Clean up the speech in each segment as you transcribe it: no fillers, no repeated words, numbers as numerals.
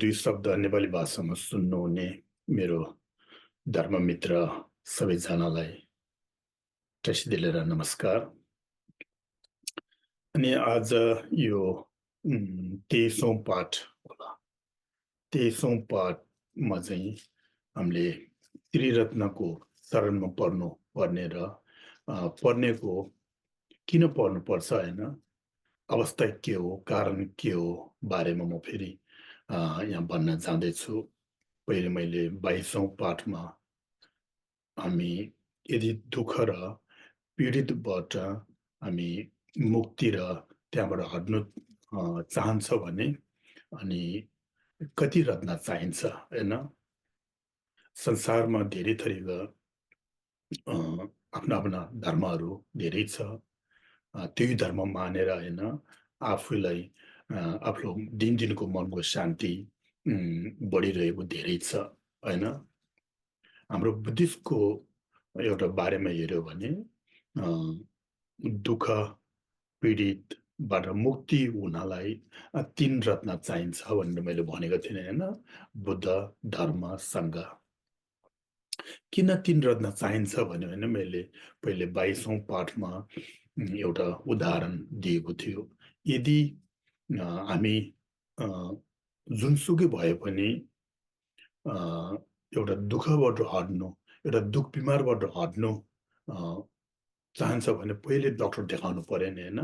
दुई शब्द नेपाली भाषामा सुन्नुहुने मेरो धर्ममित्र सबैजनालाई टसी दिलेर नमस्कार। अनि आज यो 23औं पाठ होला। 23औं पाठमा चाहिँ हामीले त्रिरत्नको शरणमा पर्ने र पर्नेको किन पर्नुपर्छ होइन, अवस्था के हो, कारण के हो बारेमा म फेरि यहाँ भन्न जाँदैछु। पहिले मैले 22औं पाठमा हामी यदि दुःख र पीडितबाट हामी मुक्ति र त्यहाँबाट हट्नु चाहन्छ भने अनि कति रत्न चाहिन्छ होइन। संसारमा धेरै थरीका आफ्ना आफ्ना धर्महरू धेरै छ। त्यही धर्म मानेर होइन आफूलाई आफ्नो दिनको मनको शान्ति बढिरहेको धेरै छ होइन। हाम्रो बुद्धिस्टको एउटा बारेमा हेऱ्यो भने दुःख पीडितबाट मुक्ति हुनलाई 3 रत्न चाहिन्छ भनेर मैले भनेको थिएँ होइन। बुद्ध, धर्म, सङ्घ। किन 3 रत्न चाहिन्छ भन्यो भने मैले पहिले 22औं पाठमा एउटा उदाहरण दिएको थियो। यदि हामी जुनसुकै भए पनि एउटा दुःखबाट हट्नु, एउटा दुःख बिमारबाट हट्नु चाहन्छ भने पहिले डक्टर देखाउनु पर्यो नि होइन।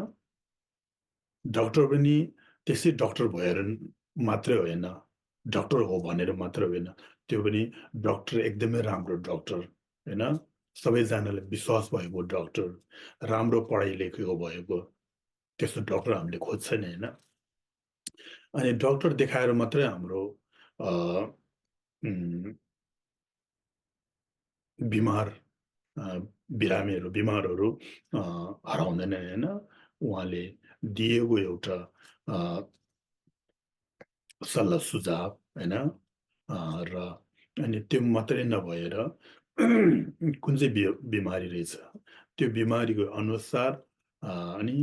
डक्टर पनि त्यसै डक्टर भएर मात्रै होइन, डक्टर हो भनेर मात्र होइन, त्यो पनि डक्टर एकदमै राम्रो डक्टर होइन, सबैजनाले विश्वास भएको डक्टर, राम्रो पढाइ लेखेको भएको त्यस्तो डक्टर हामीले खोज्छ नि होइन। अनि डक्टर देखाएर मात्रै हाम्रो बिमार बिमारहरू हराउँदैन होइन। उहाँले दिएको एउटा सल्लाह सुझाव होइन र अनि त्यो मात्रै नभएर कुन चाहिँ बिमारी रहेछ त्यो बिमारीको अनुसार अनि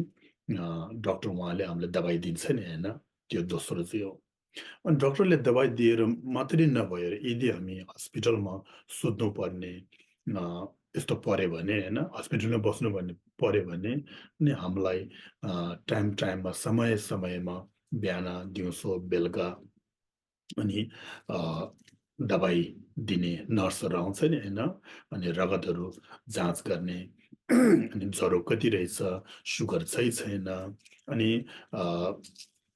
डक्टर उहाँले हामीलाई दबाई दिन्छ नि होइन। त्यो दोस्रो चाहिँ हो। अनि डक्टरले दबाई दिएर मात्रै नभएर यदि हामी हस्पिटलमा सुत्नुपर्ने यस्तो पर्यो भने होइन, हस्पिटलमा बस्नुपर्ने पर्यो भने नि हामीलाई टाइममा समय समयमा बिहान दिउँसो बेलुका अनि दबाई दिने नर्सहरू आउँछ नि होइन। अनि रगतहरू जाँच गर्ने अनि ज्वरो कति रहेछ, सुगर छैन, अनि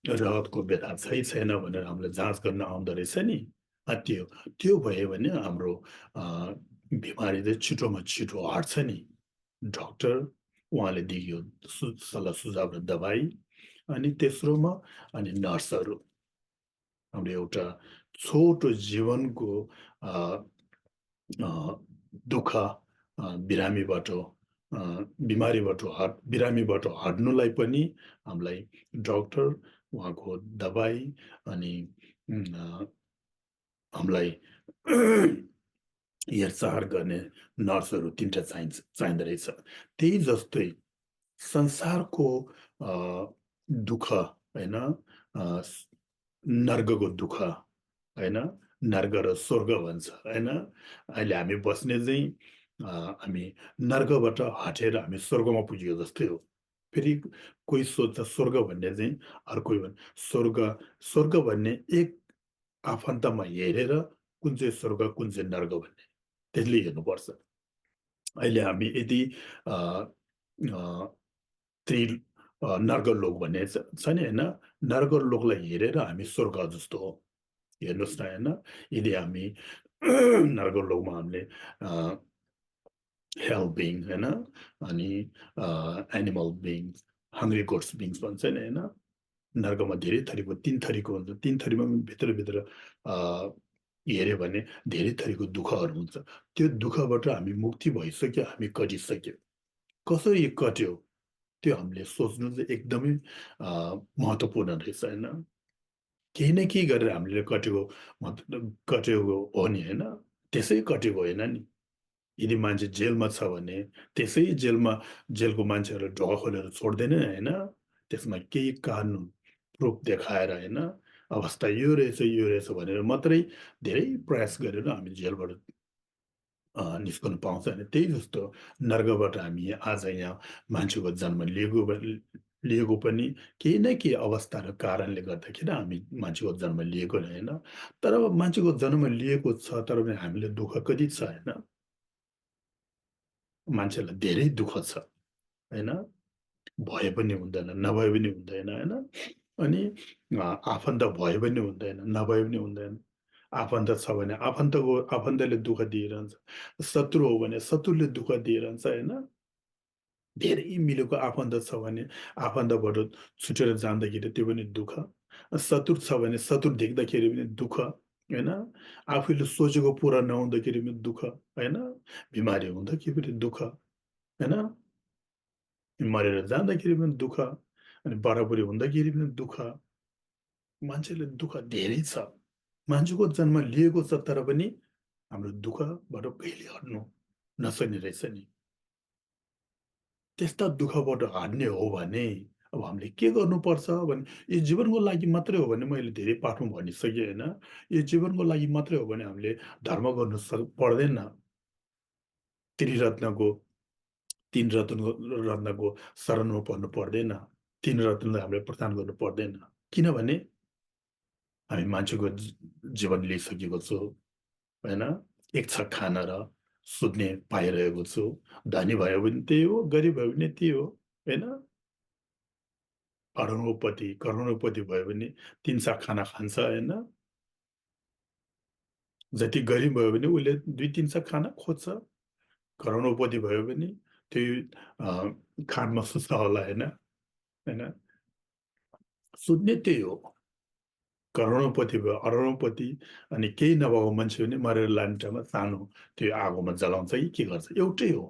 रगतको व्यथा छैन भनेर हामीलाई जाँच गर्न आउँदो रहेछ नि। त्यो भयो भने हाम्रो बिमारी चाहिँ छिटोमा छिटो हट्छ नि। डक्टर उहाँले दियो सल्लाह सुझाव र दबाई। अनि तेस्रोमा अनि नर्सहरू हाम्रो एउटा छोटो जीवनको दुःख बिरामीबाट बिरामीबाट हट्नुलाई पनि हामीलाई डक्टर उहाँको दबाई अनि हामीलाई हेरचाह गर्ने नर्सहरू 3टा चाहिँदो रहेछ। त्यही जस्तै संसारको दुःख होइन, नर्कको दुःख होइन, नर्क र स्वर्ग भन्छ होइन। अहिले हामी बस्ने चाहिँ हामी नर्कबाट हटेर हामी स्वर्गमा पुगेको जस्तै हो। फेरि कोही सोध्छ स्वर्ग भन्ने चाहिँ, अर्को स्वर्ग भन्ने एक आफन्तमा हेरेर कुन चाहिँ स्वर्ग कुन चाहिँ नर्क भन्ने त्यसले हेर्नुपर्छ। अहिले हामी यदि नर्कलोक भन्ने छ नि होइन, नर्कलोकलाई हेरेर हामी स्वर्ग जस्तो हो। हेर्नुहोस् न होइन, यदि हामी नर्कलोकमा हामीले हेल्थ बिङ होइन, अनि animal beings, hungry ghosts beings भन्छ नि होइन। नर्कमा धेरै थरीको 3 थरीको हुन्छ। 3 थरीमा पनि भित्र हेऱ्यो भने धेरै थरीको दुःखहरू हुन्छ। त्यो दुःखबाट हामी मुक्ति भइसक्यो, हामी कटिसक्यो। कसरी कट्यो त्यो हामीले सोच्नु चाहिँ एकदमै महत्त्वपूर्ण रहेछ होइन। केही न केही गरेर हामीले कटेको हो नि होइन, त्यसै कटेको होइन नि। यदि मान्छे जेलमा छ भने त्यसै जेलको मान्छेहरू ढोका खोलेर छोड्दैन होइन। त्यसमा केही कानुन प्रुफ देखाएर होइन अवस्था यो रहेछ भनेर मात्रै धेरै प्रयास गरेर हामी जेलबाट निस्कन पाउँछ अनि त्यही जस्तो नर्कबाट हामी आज यहाँ मान्छेको जन्म लिएको पनि केही न केही अवस्था र कारणले गर्दाखेरि हामी मान्छेको जन्म लिएको होइन। तर अब मान्छेको जन्म लिएको छ तर पनि हामीले दुःख कति छ होइन? मान्छेलाई धेरै दुःख छ, होइन? भए पनि हुँदैन, नभए पनि हुँदैन, होइन? अनि आफन्त भए पनि हुँदैन, नभए पनि हुँदैन। आफन्त छ भने आफन्तले दुःख दिइरहन्छ। शत्रु हो भने शत्रुले दुःख दिइरहन्छ, होइन? धेरै मिलेको आफन्त छ भने आफन्तबाट छुटेर जाँदाखेरि त्यो पनि दुःख। शत्रु छ भने शत्रु देख्दाखेरि पनि दुःख, होइन? आफूले सोचेको पुरा नहुँदाखेरि पनि दुःख, होइन? बिमारी हुँदाखेरि पनि दुःख, होइन? मरेर जाँदाखेरि पनि दुःख, अनि बराबरी हुँदाखेरि पनि दुःख। मान्छेले दुःख धेरै छ। मान्छेको जन्म लिएको छ तर पनि हाम्रो दुःखबाट कहिले हट्नु नसक्ने रहेछ नि। त्यस्ता दुःखबाट हार्ने हो भने अब हामीले के गर्नुपर्छ भने यो जीवनको लागि मात्रै हो भने मैले धेरै पाठमा भनिसकेँ होइन। यो जीवनको लागि मात्रै हो भने हामीले धर्म गर्नु पर्दैन। त्रिरत्नको 3 रत्नको शरणमा पर्नु पर्दैन। 3 रत्नलाई हामीले प्रदान गर्नु पर्दैन। किनभने हामी मान्छेको जीवन लिइसकेको छु, होइन? एक छ खान र सुत्ने पाइरहेको छु। धनी भयो भने त्यही हो, गरिब भयो भने त्यही हो, होइन? करोडपति भयो भने 3 साक खाना खान्छ, होइन? जति गरिब भयो भने उसले 2-3 साक खाना खोज्छ। करोडपति भयो भने त्यही खानमा सुत्छ होला, होइन? होइन? सुत्ने त्यही हो। करोडपति भयो, अरबपति अनि केही नभएको मान्छे भने मरेर लाने ठाउँमा सानो त्यो आगोमा जलाउँछ कि के गर्छ, एउटै हो।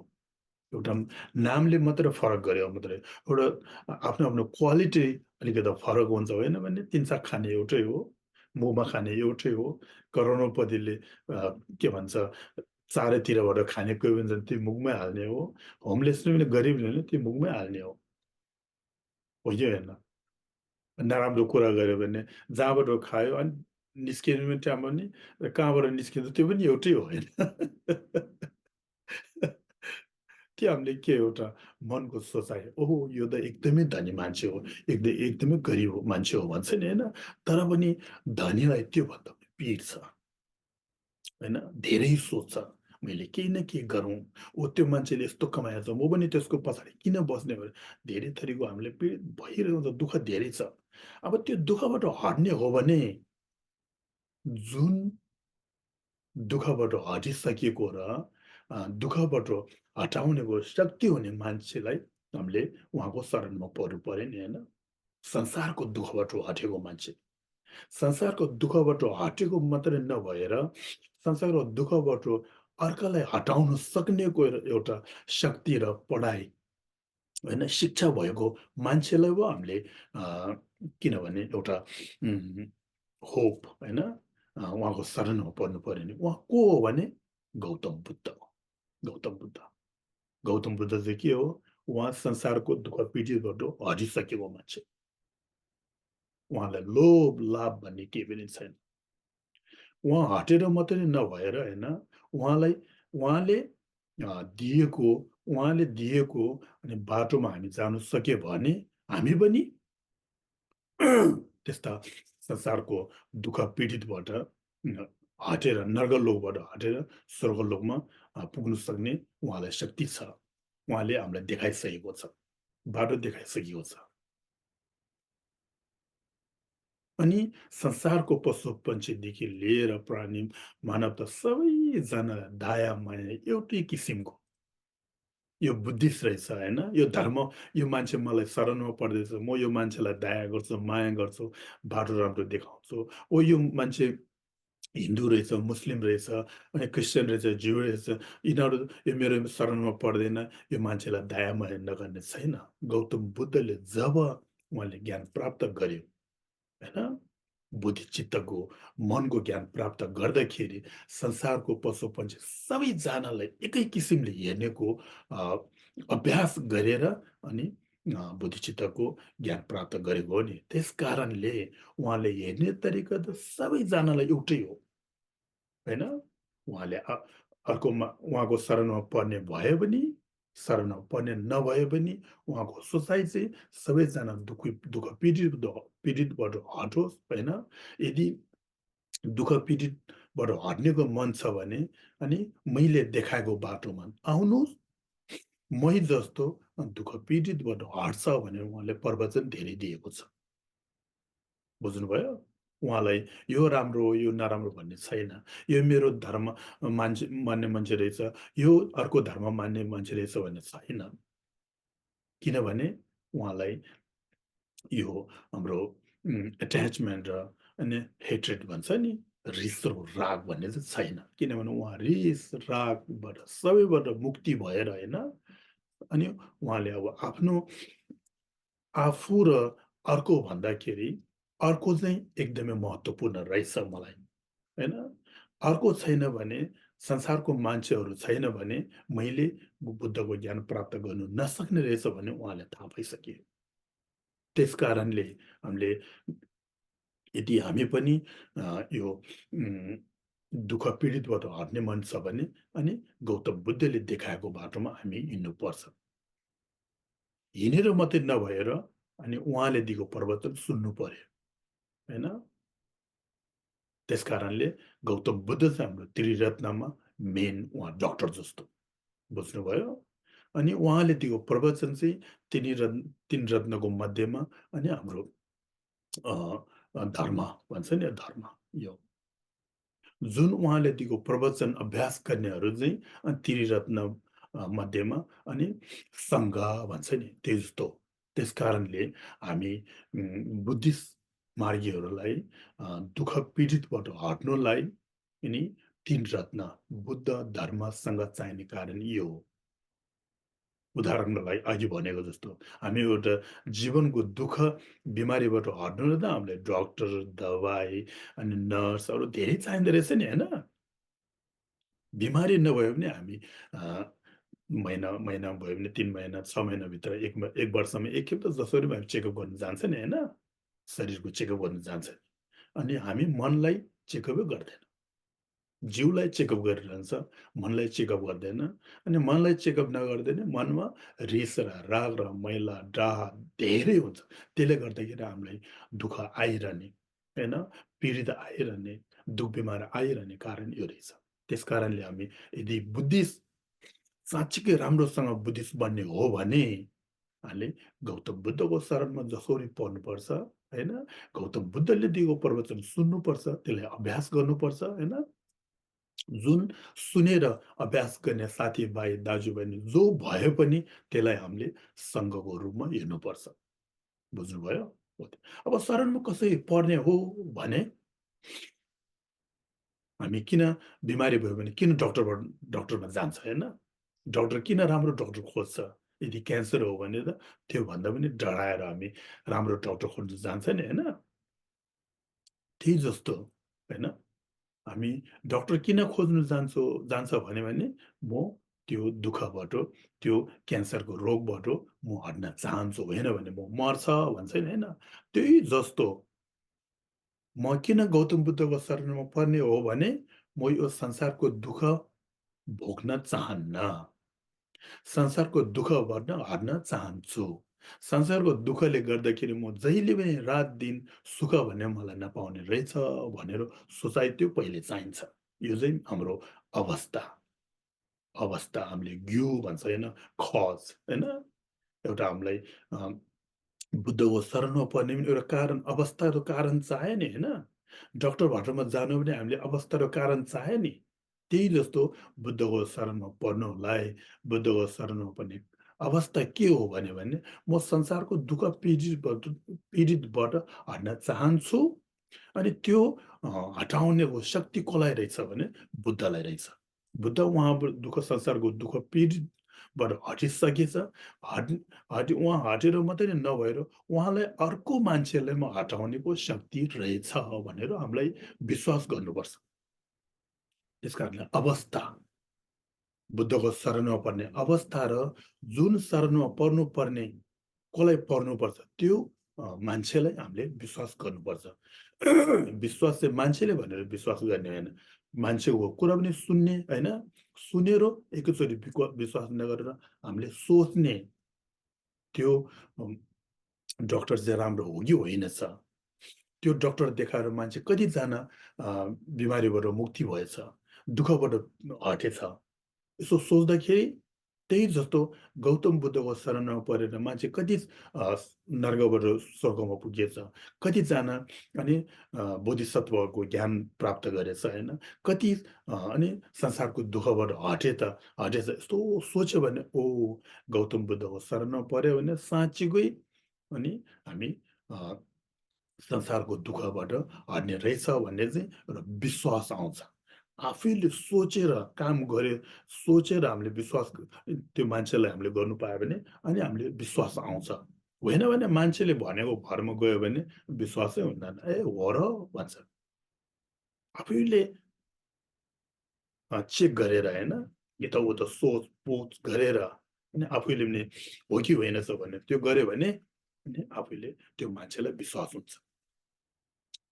एउटा नामले मात्र फरक गऱ्यो मात्रै। एउटा आफ्नो आफ्नो क्वालिटी अलिकति फरक हुन्छ, होइन भने 3 साक खाने एउटै हो, मुखमा खाने एउटै हो। करोडपतिले के भन्छ चारैतिरबाट खाने कोही हुन्छ त्यो मुखमै हाल्ने हो। होमलेसले पनि गरिबले पनि त्यो मुखमै हाल्ने हो कि होइन? नराम्रो कुरा गर्यो भने जहाँबाट खायो अनि निस्किने पनि त्यहाँ पनि र कहाँबाट निस्किन्छ त्यो पनि एउटै हो होइन? त्यो हामीले के एउटा मनको सोचाइ, ओहो! यो त एकदमै धनी मान्छे हो, एकदमै गरिब मान्छे हो भन्छ नि होइन? तर पनि धनीलाई त्योभन्दा पनि पीड छ, होइन? धेरै सोच्छ, मैले केही न केही गरौँ, त्यो मान्छेले यस्तो कमाएको छ, म पनि त्यसको पछाडि किन बस्ने भनेर धेरै थरीको हामीले पीडित भइरहेको छ, दुःख धेरै छ। अब त्यो दुःखबाट हट्ने हो भने जुन दुःखबाट हटिसकेको र दुःखबाट हटाउनेको शक्ति हुने मान्छेलाई हामीले उहाँको शरणमा पर्नु पर्यो नि, होइन? संसारको दुःखबाट हटेको मान्छे। संसारको दुःखबाट हटेको मात्रै नभएर संसारको दुःखबाट अर्कालाई हटाउन सक्नेको एउटा शक्ति र पढाइ, होइन? शिक्षा भएको मान्छेलाई पो हामीले किनभने एउटा होप, होइन? उहाँको शरणमा पर्नु पर्यो नि। उहाँ को हो भने गौतम बुद्ध हो। गौतम बुद्ध। गौतम बुद्ध चाहिँ के हो? उहाँ संसारको दुःख पीडितबाट हटिसकेको मान्छे। उहाँलाई लोभ, लाभ भन्ने केही पनि छैन। उहाँ हटेर मात्रै नभएर होइन, उहाँलाई उहाँले दिएको उहाँले दिएको अनि बाटोमा हामी जानु सक्यो भने हामी पनि त्यस्ता संसारको दुःख पीडितबाट हटेर नर्कलोकबाट हटेर स्वर्गलोकमा पुग्नु सक्ने उहाँलाई शक्ति छ। उहाँले हामीलाई देखाइसकेको छ। बाटो देखाइसकेको छ। अनि संसारको पशु-पंक्षीदेखि लिएर प्राणी, मानव त सबैजनालाई दया माया एउटै किसिमको यो बुद्धिस्ट रहेछ होइन? यो धर्म यो मान्छे मलाई शरणमा पर्दैछ, म यो मान्छेलाई दया गर्छु, माया गर्छु, बाटो राम्रो देखाउँछु। यो मान्छे हिन्दू रहेछ, मुस्लिम रहेछ, अनि क्रिस्चियन रहेछ, ज्यू रहेछ, यिनीहरू यो मेरो शरणमा पर्दैन, यो मान्छेलाई दया माया नगर्ने छैन। गौतम बुद्धले जब उहाँले ज्ञान प्राप्त गर्यो, होइन? बुद्धिचित्तको मनको ज्ञान प्राप्त गर्दाखेरि संसारको पशु-पंक्षी सबैजनालाई एकै किसिमले हेर्नेको अभ्यास गरेर अनि बुद्धिचित्तको ज्ञान प्राप्त गरेको हो नि। त्यसकारणले उहाँले हेर्ने तरिका त सबैजनालाई एउटै हो, होइन? उहाँले अर्कोमा उहाँको शरणमा पर्ने भए पनि, शरणमा पर्ने नभए पनि उहाँको सोचाइ चाहिँ सबैजना दुःख पीडितबाट हटोस्, होइन? यदि दुःख पीडितबाट हट्नेको मन छ भने अनि मैले देखाएको बाटोमा आउनुहोस्, मै जस्तो दुःख पीडितबाट हट्छ भनेर उहाँले प्रवचन धेरै दिएको छ। बुझ्नुभयो? उहाँलाई यो राम्रो हो, यो नराम्रो भन्ने छैन। यो मेरो धर्म मान्ने मान्छे रहेछ, यो अर्को धर्म मान्ने मान्छे रहेछ भन्ने छैन। किनभने उहाँलाई यो हाम्रो एट्याचमेन्ट र अनि हेट्रेड भन्छ नि, रिस र राग भन्ने चाहिँ छैन। किनभने उहाँ रिस, रागबाट सबैबाट मुक्ति भएर होइन, अनि उहाँले अब आफ्नो आफू र अर्को भन्दाखेरि अर्को चाहिँ एकदमै महत्त्वपूर्ण रहेछ मलाई, होइन? अर्को छैन भने, संसारको मान्छेहरू छैन भने मैले बुद्धको ज्ञान प्राप्त गर्नु नसक्ने रहेछ भन्ने उहाँले थाहा पाइसके। त्यसकारणले हामीले यदि हामी पनि यो उम, दुःख पीडितबाट हट्ने मन छ भने अनि गौतम बुद्धले देखाएको बाटोमा हामी हिँड्नुपर्छ। हिँडेर मात्रै नभएर अनि उहाँले दिएको प्रवचन सुन्नु पर्यो, होइन? त्यसकारणले गौतम बुद्ध चाहिँ हाम्रो त्रिरत्नमा मेन उहाँ डक्टर जस्तो, बुझ्नुभयो? अनि उहाँले दिएको प्रवचन चाहिँ तीन रत्नको मध्येमा अनि हाम्रो अ धर्म भन्छ नि धर्म, यो जुन उहाँले दिएको प्रवचन अभ्यास गर्नेहरू चाहिँ त्रिरत्न मध्येमा अनि सङ्घ भन्छ नि त्यस्तो। त्यसकारणले हामी बुद्धिस्ट मार्गीहरूलाई दुःख पीडितबाट हट्नुलाई यिनी 3 रत्न बुद्ध, धर्म, सङ्घ चाहिने कारण यो हो। उदाहरणलाई अघि भनेको जस्तो हामी एउटा जीवनको दुःख बिमारीबाट हट्नु त हामीलाई डक्टर, दबाई अनि नर्सहरू धेरै चाहिँदो रहेछ नि, होइन? बिमारी नभए पनि हामी महिना भयो भने 3 महिना, 6 महिनाभित्र 1 वर्षमा एकखेप त जसरी पनि हामी चेकअप गर्नु जान्छ नि, होइन? शरीरको चेकअप गर्नु जान्छ नि। अनि हामी मनलाई चेकअपै गर्दैन। जिउलाई चेकअप गरिरहन्छ, मनलाई चेकअप गर्दैन। अनि मनलाई चेकअप नगर्दैन मनमा रिस र राग र मैला, डाह धेरै हुन्छ। त्यसले गर्दाखेरि हामीलाई दुःख आइरहने, होइन? पीडित आइरहने, दुःख बिमार आइरहने कारण यो रहेछ। त्यसकारणले हामी यदि बुद्धिस्ट साँच्चीकै राम्रोसँग बुद्धिस्ट बन्ने हो भने हामीले गौतम बुद्धको शरणमा जसरी पर्नुपर्छ, होइन? गौतम बुद्धले दिएको प्रवचन सुन्नुपर्छ, त्यसलाई अभ्यास गर्नुपर्छ, होइन? जुन सुनेर अभ्यास गर्ने साथीभाइ, दाजुबहिनी जो भए पनि त्यसलाई हामीले सङ्घको रूपमा हेर्नुपर्छ। बुझ्नुभयो? हो त। अब शरणमा कसरी पर्ने हो भने हामी किन बिमारी भयो भने किन डक्टरमा जान्छ, होइन? डक्टर किन राम्रो डक्टर खोज्छ? यदि क्यान्सर हो भने त त्योभन्दा पनि डराएर हामी राम्रो डक्टर खोज्न जान्छ नि, होइन? त्यही जस्तो, होइन? हामी डक्टर किन खोज्नु जान्छ भने म त्यो दुःखबाट, त्यो क्यान्सरको रोगबाट म हट्न चाहन्छु, होइन भने म मर्छ भन्छ नि, होइन? त्यही जस्तो म किन गौतम बुद्धको शरणमा पर्ने हो भने म यो संसारको दुःख भोग्न चाहन्न। संसारको दुःखबाट हट्न चाहन्छु। संसारको दुःखले गर्दाखेरि म जहिले पनि रात-दिन सुख भन्ने मलाई नपाउने रहेछ भनेर सोचाइ त्यो पहिले चाहिन्छ। यो चाहिँ हाम्रो अवस्था। अवस्था हामीले ज्ञू भन्छ होइन? खज, होइन? एउटा हामीलाई अ, बुद्धको शरणमा पर्ने पनि एउटा कारण अवस्था र कारण चाह्यो नि, होइन? डक्टर भटरमा जानु पनि हामीले अवस्था र कारण चाह्यो नि। त्यही जस्तो बुद्धको शरणमा पर्नुलाई, बुद्धको शरणमा पर्ने अवस्था के हो भने म संसारको दुःख पीडितबाट हट्न चाहन्छु अनि त्यो हटाउनेको शक्ति कसलाई रहेछ भने बुद्धलाई रहेछ। बुद्ध उहाँबाट संसारको दुःख पीडितबाट हटिसकेछ। हट उहाँ हटेर मात्रै नभएर उहाँलाई अर्को मान्छेलाई म हटाउनेको शक्ति रहेछ भनेर हामीलाई विश्वास गर्नुपर्छ। त्यस कारणले अवस्था, बुद्धको शरणमा पर्ने अवस्था र जुन शरणमा पर्नुपर्ने कसलाई पर्नुपर्छ त्यो मान्छेलाई हामीले विश्वास गर्नुपर्छ। विश्वास चाहिँ मान्छेले भनेर विश्वास गर्ने होइन। मान्छेको कुरा पनि सुन्ने होइन, सुनेर एकैचोटि विश्वास नगरेर हामीले सोच्ने त्यो डक्टर चाहिँ राम्रो हो कि होइन छ। त्यो डक्टर देखाएर मान्छे कतिजना बिमारीबाट मुक्ति भएछ, दुःखबाट हटेछ। यसो सोच्दाखेरि त्यही जस्तो गौतम बुद्धको शरणमा परेर मान्छे कति नर्कबाट स्वर्गमा पुगेछ, कतिजना अनि बोधिसत्वको ज्ञान प्राप्त गरेछ होइन, कति अनि संसारको दुःखबाट हटेछ। यस्तो सोच्यो भने ओ गौतम बुद्धको शरणमा पऱ्यो भने साँच्चीकै अनि हामी अ, संसारको दुःखबाट हट्ने रहेछ भन्ने चाहिँ एउटा विश्वास आउँछ। आफैले सोचेर काम गरे, सोचेर हामीले विश्वास त्यो मान्छेलाई हामीले गर्नु पायो भने अनि हामीले विश्वास आउँछ। होइन भने मान्छेले भनेको भरमा गयो भने विश्वासै हुँदैन। ए हो र भन्छ। आफैले चेक गरेर होइन, यताउता सोच-पोच गरेर अनि आफैले पनि हो कि होइन छ भने त्यो गर्यो भने अनि आफैले त्यो मान्छेलाई विश्वास हुन्छ।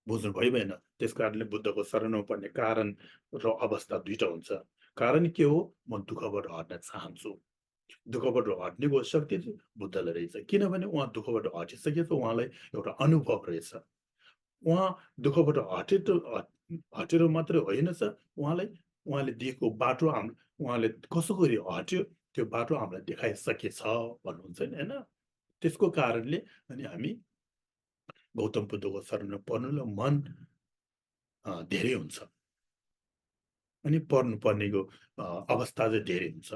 बुझ्नुभयो भएन? त्यसकारणले बुद्धको शरणमा पर्ने कारण र अवस्था ২ टा हुन्छ। कारण के हो? म दुःखबाट हट्न चाहन्छु। दुःखबाट हट्नेको शक्ति चाहिँ बुद्धलाई रहेछ। किनभने उहाँ दुःखबाट हटिसकेछ, उहाँलाई एउटा अनुभव रहेछ। उहाँ दुःखबाट हटेर मात्रै होइनछ, उहाँले दिएको बाटो उहाँले कसो गरी हट्यो, त्यो बाटो हामीलाई देखाइसकेछ भन्नुहुन्छ नि होइन? त्यसको कारणले अनि हामी गौतम बुद्धको शरणमा पर्नुलाई मन धेरै हुन्छ। अनि पर्नुपर्नेको अवस्था चाहिँ धेरै हुन्छ।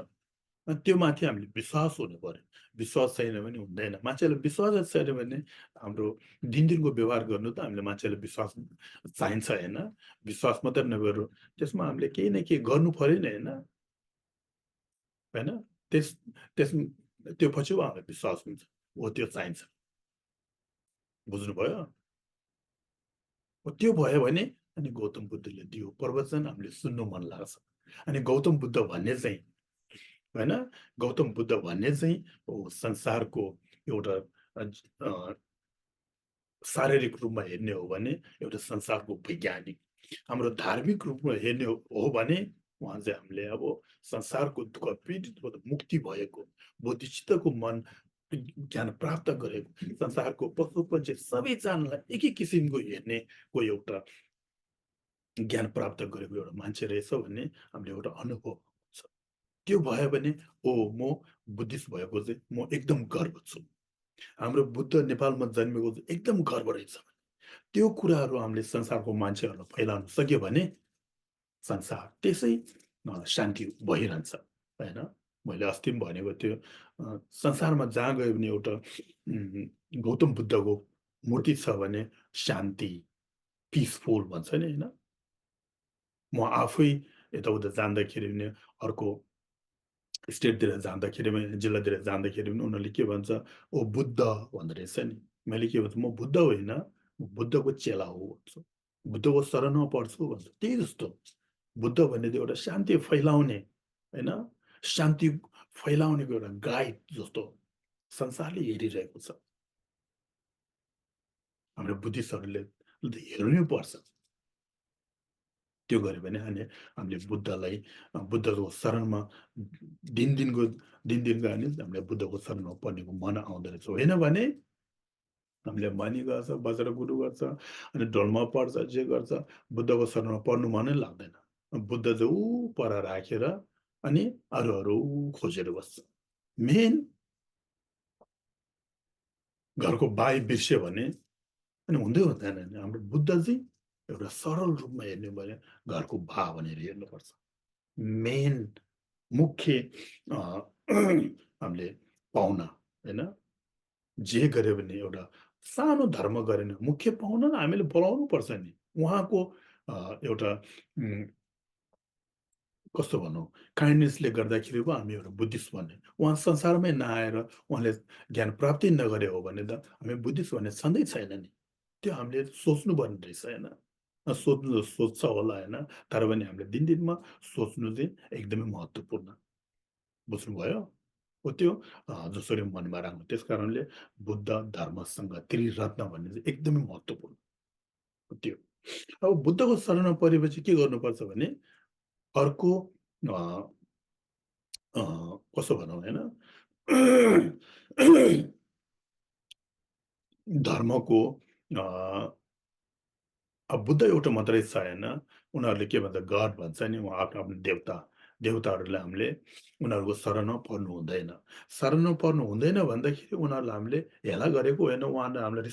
अनि त्योमाथि हामीले विश्वास हुनुपर्यो। विश्वास छैन भने हुँदैन। मान्छेलाई विश्वासै छैन भने हाम्रो दिनदिनको व्यवहार गर्नु त हामीले मान्छेलाई विश्वास चाहिन्छ होइन? विश्वास मात्रै नगरेर त्यसमा हामीले केही न केही गर्नु पर्यो नि होइन? होइन? त्यस त्यस त्यो पछि पो हामीलाई विश्वास हुन्छ। हो त्यो चाहिन्छ। बुझ्नुभयो? त्यो भयो भने अनि गौतम बुद्धले दियो प्रवचन हामीले सुन्नु मन लाग्छ। अनि गौतम बुद्ध भन्ने चाहिँ होइन? गौतम बुद्ध भन्ने चाहिँ संसारको एउटा अ, अ, शारीरिक रूपमा हेर्ने हो भने एउटा संसारको वैज्ञानिक। हाम्रो धार्मिक रूपमा हेर्ने हो भने उहाँ चाहिँ हामीले अब संसारको दुःख पीडितबाट मुक्ति भएको, बोधिचित्तको मन ज्ञान प्राप्त गरेको, संसारको पशु-पंक्षी सबैजनालाई एकै किसिमको हेर्नेको एउटा ज्ञान प्राप्त गरेको एउटा मान्छे रहेछ भन्ने हामीले एउटा अनुभव हुन्छ। त्यो भयो भने म बुद्धिस्ट भएको चाहिँ म एकदम गर्व छु। हाम्रो बुद्ध नेपालमा जन्मेको चाहिँ एकदम गर्व रहेछ। त्यो कुराहरू हामीले संसारको मान्छेहरूलाई फैलाउन सक्यो भने संसार त्यसै शान्ति भइरहन्छ, होइन? मैले अस्ति पनि भनेको थियो संसारमा जहाँ गयो भने एउटा गौतम बुद्धको मूर्ति छ भने शान्ति, पिसफुल भन्छ नि होइन? म आफै यताउता जाँदाखेरि पनि अर्को स्टेटतिर जाँदाखेरि पनि, जिल्लातिर जाँदाखेरि पनि उनीहरूले के भन्छ, "ओ बुद्ध" भन्दो रहेछ नि। मैले के भन्छु, "म बुद्ध होइन, म बुद्धको चेला हो" भन्छु। "बुद्धको शरणमा पर्छु" भन्छु। त्यही जस्तो बुद्ध भन्ने त्यो एउटा शान्ति फैलाउने, होइन? शान्ति फैलाउनेको एउटा गाइड जस्तो संसारले हेरिरहेको छ। हाम्रो बुद्धिस्टहरूले हेर्नै पर्छ। त्यो गर्यो भने हामीले बुद्धलाई बुद्धको शरणमा दिन-दिनको दिन-दिन गयो भने हामीले बुद्धको शरणमा पर्नेको मन आउँदो रहेछ। होइन भने हामीले भनी गर्छ, बजेर गुरु गर्छ, अनि ढोलमा पढ्छ, जे गर्छ, बुद्धको शरणमा पर्नु मनै लाग्दैन। बुद्ध चाहिँ पर राखेर अनि अरूहरू खोजेर बस्छ। मेन घरको बाई बिर्स्यो भने अनि हुँदै हुँदैन नि। हाम्रो बुद्ध चाहिँ एउटा सरल रूपमा हेर्ने हो भने घरको बा भनेर हेर्नुपर्छ। मेन मुख्य अ, हामीले पाहुना होइन? जे गर्यो भने एउटा सानो धर्म गरेन, मुख्य पाहुनालाई हामीले बोलाउनु पर्छ नि। उहाँको एउटा उम, कस्तो भनौँ, काइन्डनेसले गर्दाखेरि पो हामी एउटा बुद्धिस्ट भन्ने। उहाँ संसारमै नआएर उहाँले ज्ञान प्राप्ति नगरे हो भने त हामी बुद्धिस्ट भन्ने छँदै छैन नि। त्यो हामीले सोच्नुपर्ने रहेछ होइन? सोच्नु त सोच्छ होला होइन? तर पनि हामीले दिन-दिनमा सोच्नु चाहिँ एकदमै महत्त्वपूर्ण। बुझ्नुभयो? हो त्यो जसरी मनमा राख्नु। त्यसकारणले बुद्ध धर्मसँग त्रिरत्न भन्ने चाहिँ एकदमै महत्त्वपूर्ण हो त्यो। अब बुद्धको शरणमा परेपछि के गर्नुपर्छ भने अर्को अ अ, कसो भनौँ होइन? धर्मको अ अब बुद्ध एउटा मात्रै छैन। उनीहरूले के भन्छ गड भन्छ नि, उहाँ आफ्नो-आफ्नो देवता। देवताहरूलाई हामीले उनीहरूको शरणमा पर्नु हुँदैन। शरणमा पर्नु हुँदैन भन्दाखेरि उनीहरूलाई हामीले हेला गरेको होइन, उहाँलाई हामीलाई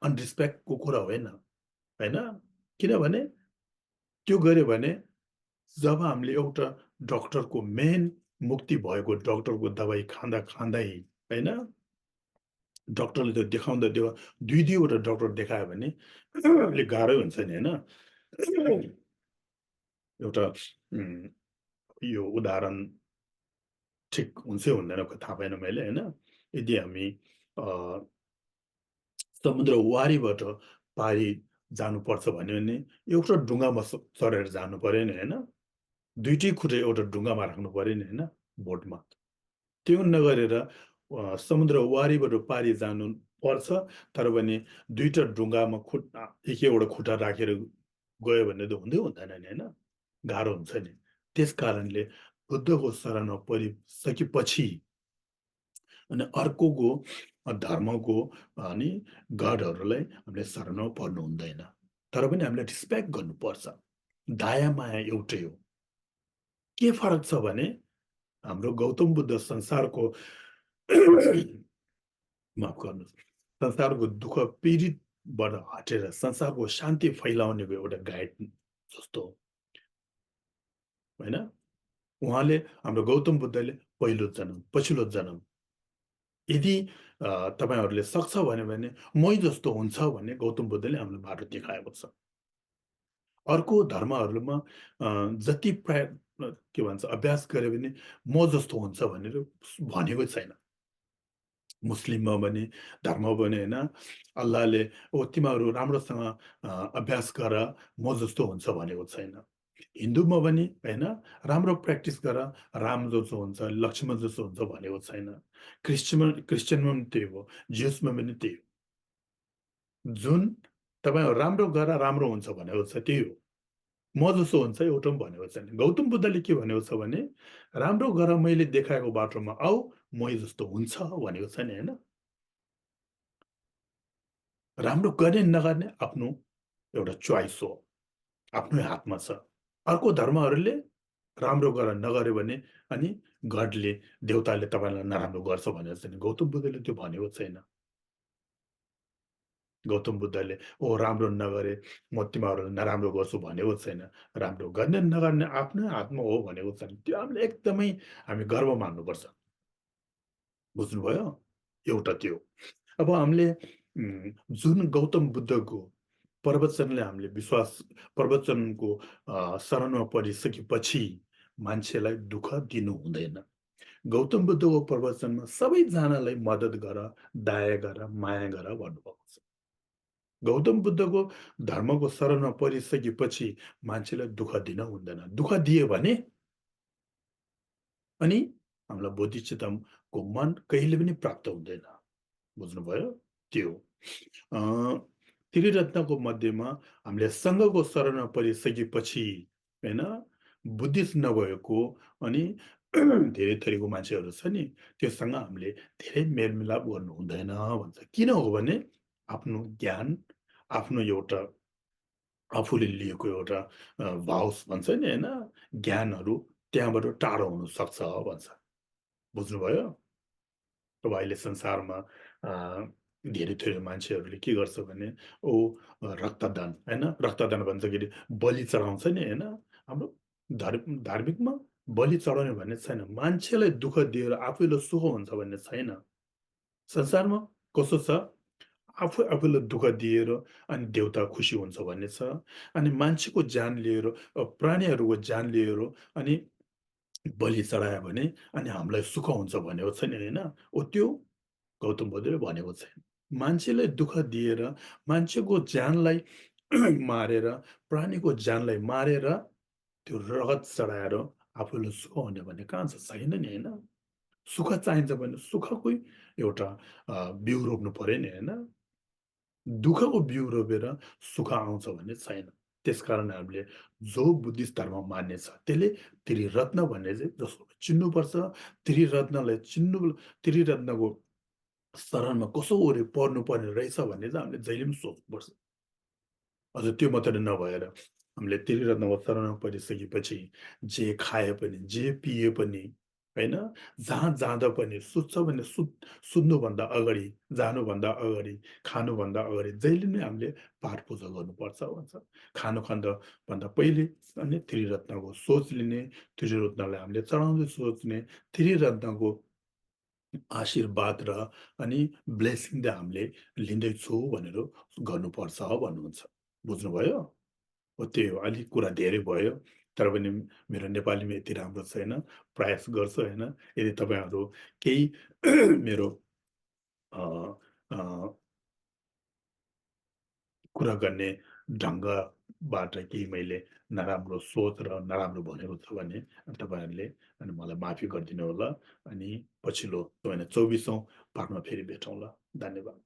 अनरिस्पेक्टको कुरा होइन, होइन? किनभने त्यो गर्यो भने जब हामीले एउटा डक्टरको मेन मुक्ति भएको डक्टरको दबाई खाँदै, होइन? डक्टरले त देखाउँदा 2-2 वटा डक्टर देखायो भने अलिक गाह्रै हुन्छ नि, होइन? एउटा उम्, यो उदाहरण ठिक हुन्छ हुँदैन थाहा पाएन मैले, होइन? यदि हामी अ, समुद्र वारीबाट पारी जानुपर्छ भन्यो भने एउटा डुङ्गामा चढेर जानु पर्यो नि, होइन? 2 खुट्टा एउटा डुङ्गामा राख्नु पर्यो नि, होइन? बोटमा। त्यो नगरेर समुद्र वारीबाट पारी जानु पर्छ, तर पनि 2 टा डुङ्गामा एक-एकवटा खुट्टा राखेर गयो भने त हुँदै हुँदैन नि, होइन? गाह्रो हुन्छ नि। त्यसकारणले बुद्धको शरणमा परिसकेपछि अनि अर्कोको धर्मको अनि गडहरूलाई हामीले शरणमा पर्नु हुँदैन। तर पनि हामीले रिस्पेक्ट गर्नुपर्छ। दया माया एउटै हो। के फरक छ भने हाम्रो गौतम बुद्ध संसारको माफ गर्नुहोस्। संसारको दुःख पीडितबाट हटेर संसारको शान्ति फैलाउनेको एउटा गाइड जस्तो हो, होइन? उहाँले हाम्रो गौतम बुद्धले पहिलो जन्म, पछिल्लो जन्म यदि तपाईँहरूले सक्छ भन्यो भने मै जस्तो हुन्छ भन्ने गौतम बुद्धले हामीलाई बाटो देखाएको छ। अर्को धर्महरूमा जति के भन्छ अभ्यास गर्यो भने म जस्तो हुन्छ भनेर भनेको छैन। मुस्लिममा भने, धर्ममा भने होइन, अल्लाहले तिमीहरू राम्रोसँग अभ्यास गर, म जस्तो हुन्छ भनेको छैन। हिन्दूमा पनि होइन, राम्रो प्र्याक्टिस गर, राम जसो हुन्छ, लक्ष्मण जसो हुन्छ भनेको छैन। क्रिस्चियनमा पनि त्यही हो, जिउसमा पनि त्यही हो। जुन तपाईँ राम्रो गर राम्रो हुन्छ भनेको छ त्यही हो। म जसो हुन्छ एउटा पनि भनेको छैन। गौतम बुद्धले के भनेको छ भने, राम्रो गर मैले देखाएको बाटोमा आऊ, मै जस्तो हुन्छ भनेको छ नि, होइन? राम्रो गर्ने नगर्ने आफ्नो एउटा चोइस हो, आफ्नै हातमा छ। अर्को धर्महरूले राम्रो गर नगर्यो भने अनि गडले देवताले तपाईँलाई नराम्रो गर्छ भनेको छैन। गौतम बुद्धले त्यो भनेको छैन। गौतम बुद्धले राम्रो नगरे म तिमीहरूलाई नराम्रो गर्छु भनेको छैन। राम्रो गर्ने नगर्ने आफ्नै हातमा हो भनेको छैन। त्यो हामीले एकदमै हामी गर्व मान्नुपर्छ। बुझ्नुभयो? एउटा त्यो। अब हामीले जुन गौतम बुद्धको प्रवचनले हामीले प्रवचनको शरणमा परिसकेपछि मान्छेलाई दुःख दिनु हुँदैन। गौतम बुद्धको प्रवचनमा सबैजनालाई मद्दत गर, दया गर, माया गर भन्नुभएको छ। गौतम बुद्धको धर्मको शरणमा परिसकेपछि मान्छेलाई दुःख दिन हुँदैन। दुःख दियो भने अनि हामीलाई बोधिचित्तको मन कहिले पनि प्राप्त हुँदैन। बुझ्नुभयो? त्यो। अ, त्रिरत्नको मध्येमा हामीले सङ्घको शरणमा परिसकेपछि होइन, बुद्धिस्ट नभएको अनि धेरै थरीको मान्छेहरू छ नि, त्योसँग हामीले धेरै मेलमिलाप गर्नु हुँदैन भन्छ। किन हो भने आफ्नो ज्ञान, आफ्नो एउटा आफूले लिएको एउटा भाउस भन्छ नि होइन, ज्ञानहरू त्यहाँबाट टाढो हुनसक्छ भन्छ। बुझ्नुभयो? अब अहिले संसारमा अ, धेरै थोरै मान्छेहरूले के गर्छ भने रक्तदान होइन, रक्तदान भन्दाखेरि बलि चढाउँछ नि होइन, हाम्रो धार्मिकमा बलि चढाउने भन्ने छैन। मान्छेलाई दुःख दिएर आफैलाई सुख हुन्छ भन्ने छैन। संसारमा कस्तो छ, आफूलाई दुःख दिएर अनि देवता खुसी हुन्छ भन्ने छ। अनि मान्छेको ज्यान लिएर प्राणीहरूको ज्यान लिएर अनि बलि चढायो भने अनि हामीलाई सुख हुन्छ भनेको छ नि होइन? त्यो गौतम बुद्धले भनेको छैन। मान्छेलाई दुःख दिएर, मान्छेको ज्यानलाई मारेर, प्राणीको ज्यानलाई मारेर, त्यो रगत चढाएर आफूलाई सुख हुने भन्ने कहाँ छ? छैन नि होइन? सुख चाहिन्छ भने सुखकै एउटा बिउ रोप्नु पर्यो नि होइन? दुःखको बिउ रोपेर सुख आउँछ भन्ने छैन। त्यसकारण हामीले जो बुद्धिस्ट धर्म मान्ने छ, त्यसले त्रिरत्न भन्ने चाहिँ जसो चिन्नुपर्छ, त्रिरत्नलाई चिन्नु त्रिरत्नको शरणमा कसरी पर्नुपर्ने रहेछ भन्ने चाहिँ हामीले जहिले पनि सोच्नुपर्छ। अझ त्यो मात्रै नभएर हामीले त्रिरत्नको शरणमा परिसकेपछि जे खाए पनि, जे पिए पनि, होइन? जहाँ जाँदा पनि सुत्छ भने सुत्नुभन्दा अगाडि, जानुभन्दा अगाडि, खानुभन्दा अगाडि जहिले नै हामीले पाठ-पूजा गर्नुपर्छ भन्छ। खानु खाँदा भन्दा पहिले अनि त्रिरत्नको सोच लिने, त्रिरत्नलाई हामीले चढाउँदै सोच्ने, त्रिरत्नको आशीर्वाद र अनि ब्लेसिङ चाहिँ हामीले लिँदैछु भनेर गर्नुपर्छ भन्नुहुन्छ। बुझ्नुभयो? हो त्यही हो। अलिक कुरा धेरै भयो। तर पनि मेरो नेपालीमा यति राम्रो छैन। प्रयास गर्छु होइन। यदि तपाईँहरू केही मेरो अ अ, कुरा गर्ने ढङ्गबाट केही मैले नराम्रो सोच र नराम्रो भनेको छ भने तपाईँहरूले अनि मलाई माफी गरिदिनु होला। अनि पछिल्लो 24औँ पाठमा फेरि भेटौँला। धन्यवाद।